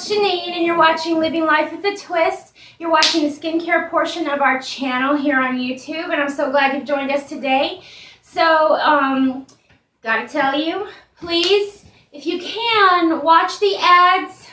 it's Janine, and you're watching Living Life with a Twist. You're watching the skincare portion of our channel here on YouTube, and I'm so glad you've joined us today. So, gotta tell you, please, if you can, watch the ads.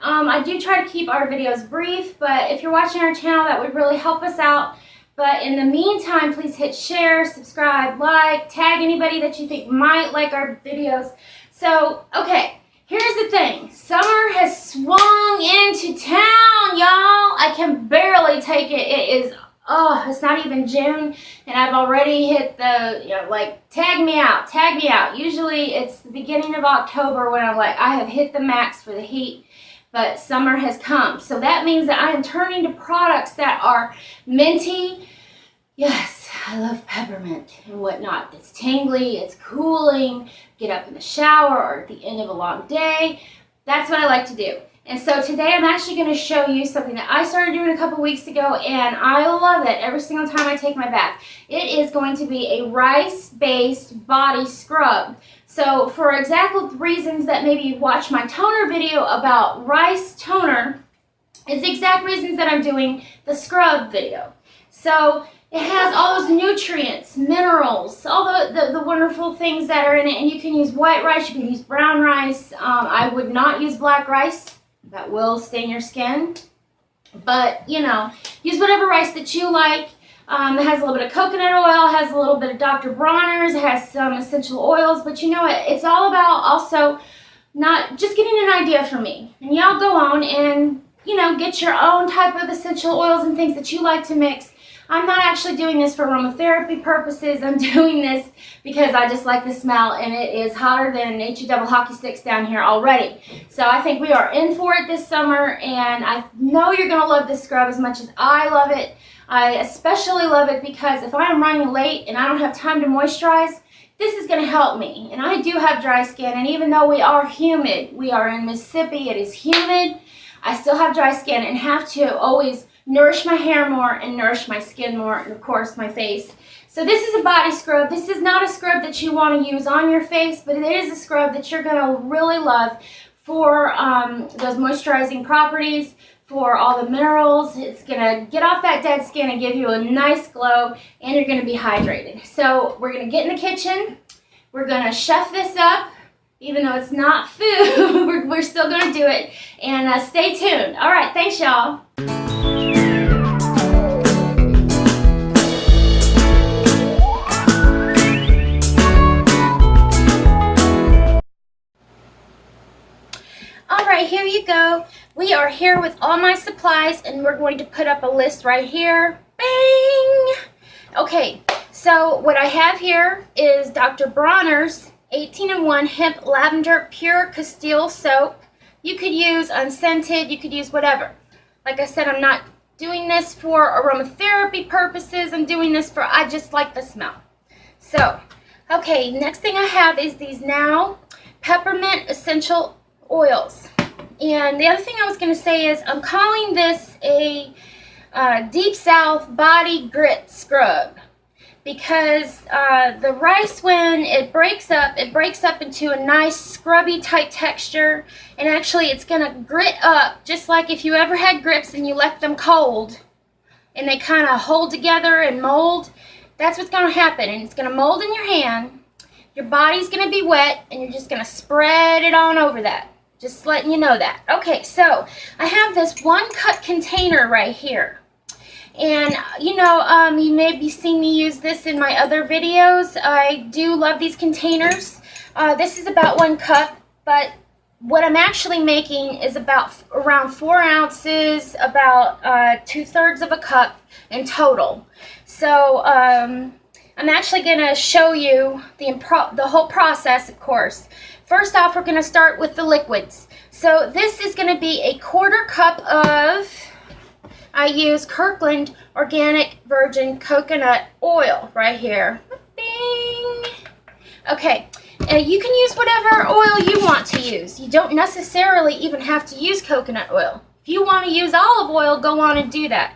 I do try to keep our videos brief, but if you're watching our channel, that would really help us out. But in the meantime, please hit share, subscribe, like, tag anybody that you think might like our videos. So, okay. Here's the thing, summer has swung into town, y'all. I can barely take it. It is, it's not even June, and I've already hit the, like, tag me out, tag me out. Usually it's the beginning of October when I'm like, I have hit the max for the heat, but summer has come. So that means that I am turning to products that are minty. Yes, I love peppermint and whatnot. It's tingly, it's cooling, get up in the shower or at the end of a long day. That's what I like to do. And so today I'm actually going to show you something that I started doing a couple weeks ago, and I love it every single time I take my bath. It is going to be a rice-based body scrub. So for exactly reasons that maybe you watched my toner video about rice toner, is the exact reasons that I'm doing the scrub video. So it has all those nutrients, minerals, all the wonderful things that are in it. And you can use white rice, you can use brown rice. I would not use black rice. That will stain your skin. But, use whatever rice that you like. It has a little bit of coconut oil, has a little bit of Dr. Bronner's, it has some essential oils. But it's all about also not just getting an idea from me. And y'all go on and, get your own type of essential oils and things that you like to mix. I'm not actually doing this for aromatherapy purposes. I'm doing this because I just like the smell, and it is hotter than HE double hockey sticks down here already. So I think we are in for it this summer, and I know you're going to love this scrub as much as I love it. I especially love it because if I'm running late and I don't have time to moisturize, this is going to help me. And I do have dry skin, and even though we are humid, we are in Mississippi, it is humid, I still have dry skin and have to always nourish my hair more and nourish my skin more, and of course my face. So this is a body scrub. This is not a scrub that you want to use on your face, but it is a scrub that you're going to really love for those moisturizing properties, for all the minerals. It's going to get off that dead skin and give you a nice glow, and you're going to be hydrated. So we're going to get in the kitchen. We're going to chef this up. Even though it's not food, we're still going to do it. And stay tuned. All right, thanks, y'all. All right, here you go. We are here with all my supplies, and we're going to put up a list right here. Bang! Okay, so what I have here is Dr. Bronner's 18-in-1 Hemp Lavender Pure Castile soap. You could use unscented, you could use whatever. Like I said, I'm not doing this for aromatherapy purposes. I'm doing this for, I just like the smell. So, okay, next thing I have is these now Peppermint Essential Oils. And the other thing I was going to say is I'm calling this a Deep South Body Grit Scrub. Because the rice, when it breaks up into a nice scrubby type texture, and actually it's going to grit up, just like if you ever had grips and you left them cold and they kind of hold together and mold. That's what's going to happen, and it's going to mold in your hand. Your body's going to be wet, and you're just going to spread it on over that. Just letting you know that. Okay, so I have this 1 cup container right here. And, you may be seeing me use this in my other videos. I do love these containers. This is about 1 cup, but what I'm actually making is about around 4 ounces, about 2/3 of a cup in total. So, I'm actually going to show you the whole process, of course. First off, we're going to start with the liquids. So, this is going to be a 1/4 cup of... I use Kirkland Organic Virgin Coconut Oil right here. Bing! Okay, you can use whatever oil you want to use. You don't necessarily even have to use coconut oil. If you want to use olive oil, go on and do that.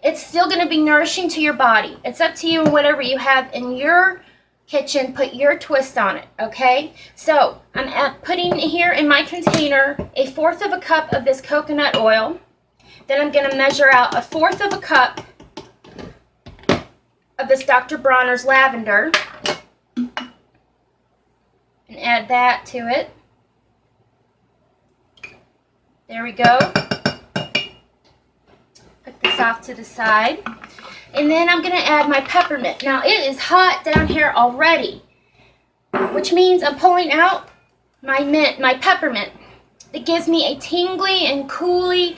It's still going to be nourishing to your body. It's up to you and whatever you have in your kitchen, put your twist on it, okay? So I'm putting here in my container 1/4 cup of this coconut oil. Then I'm going to measure out 1/4 cup of this Dr. Bronner's lavender and add that to it. There we go. Put this off to the side. And then I'm going to add my peppermint. Now it is hot down here already, which means I'm pulling out my peppermint. It gives me a tingly and cooling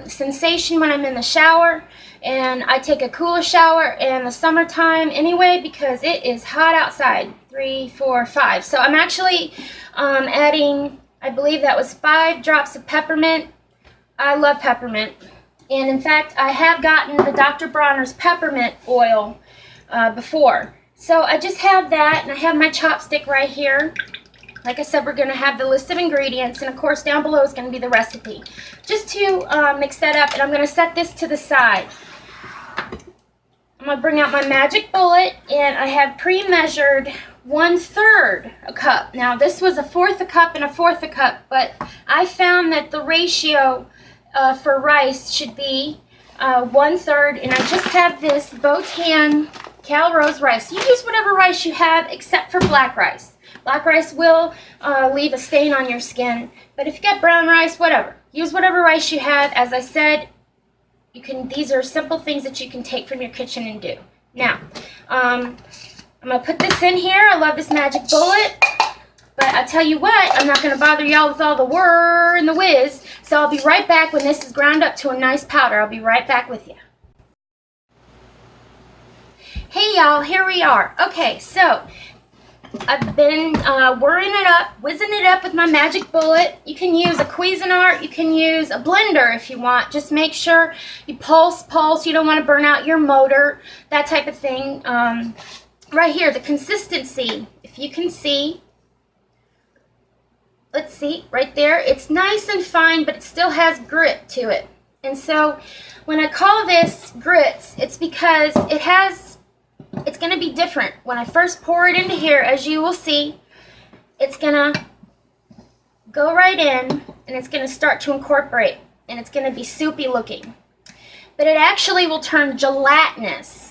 sensation when I'm in the shower. And I take a cooler shower in the summertime anyway because it is hot outside. 3, 4, 5. So I'm actually adding, I believe that was 5 drops of peppermint. I love peppermint. And in fact, I have gotten the Dr. Bronner's peppermint oil before. So I just have that, and I have my chopstick right here. Like I said, we're going to have the list of ingredients, and of course down below is going to be the recipe. Just to mix that up, and I'm going to set this to the side. I'm going to bring out my magic bullet, and I have pre-measured 1/3 a cup. Now this was 1/4 cup and 1/4 cup, but I found that the ratio for rice should be 1/3, and I just have this Botan Cal Rose rice. You use whatever rice you have except for black rice. Black rice will leave a stain on your skin, but if you got brown rice, whatever. Use whatever rice you have. As I said, you can. These are simple things that you can take from your kitchen and do. Now, I'm going to put this in here. I love this magic bullet. But I tell you what, I'm not going to bother y'all with all the whir and the whiz. So I'll be right back when this is ground up to a nice powder. I'll be right back with you. Hey y'all, here we are. Okay, so I've been whizzing it up with my magic bullet. You can use a Cuisinart, you can use a blender if you want. Just make sure you pulse. You don't want to burn out your motor, that type of thing. Right here, the consistency, if you can see. Let's see, right there, it's nice and fine, but it still has grit to it. And so when I call this grits, it's because it's going to be different. When I first pour it into here, as you will see, it's going to go right in, and it's going to start to incorporate, and it's going to be soupy looking. But it actually will turn gelatinous.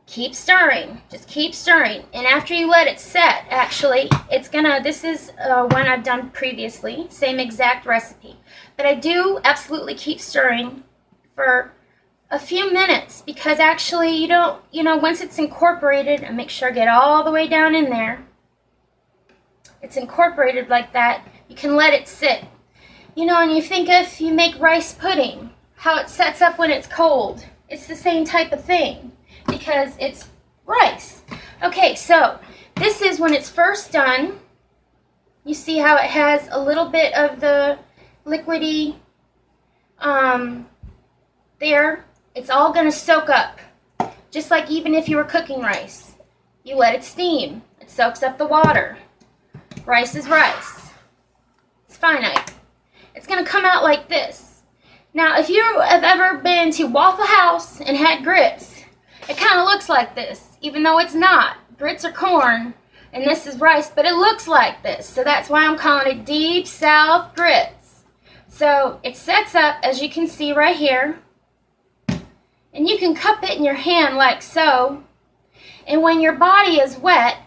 Keep stirring, just keep stirring, and after you let it set, actually, it's gonna, this is one I've done previously, same exact recipe, but I do absolutely keep stirring for a few minutes, because actually you don't, once it's incorporated, and make sure I get all the way down in there, it's incorporated like that, you can let it sit. And you think if you make rice pudding, how it sets up when it's cold, it's the same type of thing. Because it's rice. Okay, so this is when it's first done. You see how it has a little bit of the liquidy there. It's all going to soak up. Just like even if you were cooking rice. You let it steam. It soaks up the water. Rice is rice. It's finite. It's going to come out like this. Now, if you have ever been to Waffle House and had grits, it kind of looks like this, even though it's not. Grits are corn, and this is rice, but it looks like this. So that's why I'm calling it Deep South Grits. So it sets up, as you can see right here, and you can cup it in your hand like so. And when your body is wet,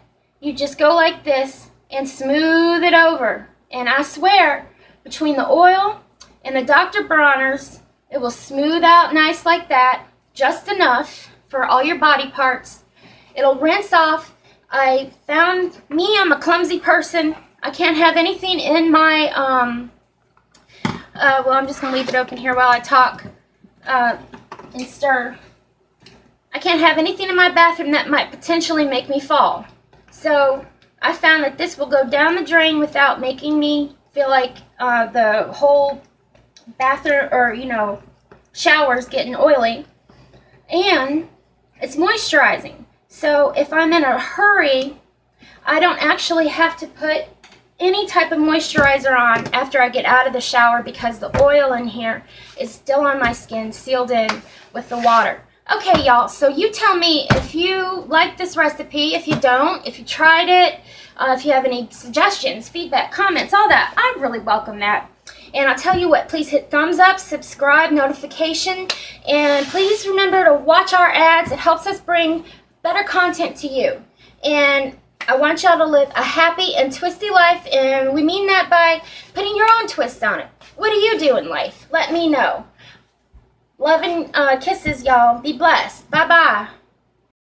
you just go like this and smooth it over. And I swear, between the oil and the Dr. Bronner's, it will smooth out nice like that, just enough for all your body parts. It'll rinse off. I'm a clumsy person. I can't have anything in my, well, I'm just going to leave it open here while I talk and stir. I can't have anything in my bathroom that might potentially make me fall. So I found that this will go down the drain without making me feel like the whole bathroom or, shower's getting oily. And it's moisturizing. So if I'm in a hurry, I don't actually have to put any type of moisturizer on after I get out of the shower because the oil in here is still on my skin, sealed in with the water. Okay, y'all, so you tell me if you like this recipe, if you don't, if you tried it, if you have any suggestions, feedback, comments, all that. I really welcome that. And I'll tell you what, please hit thumbs up, subscribe, notification, and please remember to watch our ads. It helps us bring better content to you. And I want y'all to live a happy and twisty life, and we mean that by putting your own twist on it. What do you do in life? Let me know. Love and kisses, y'all. Be blessed. Bye-bye.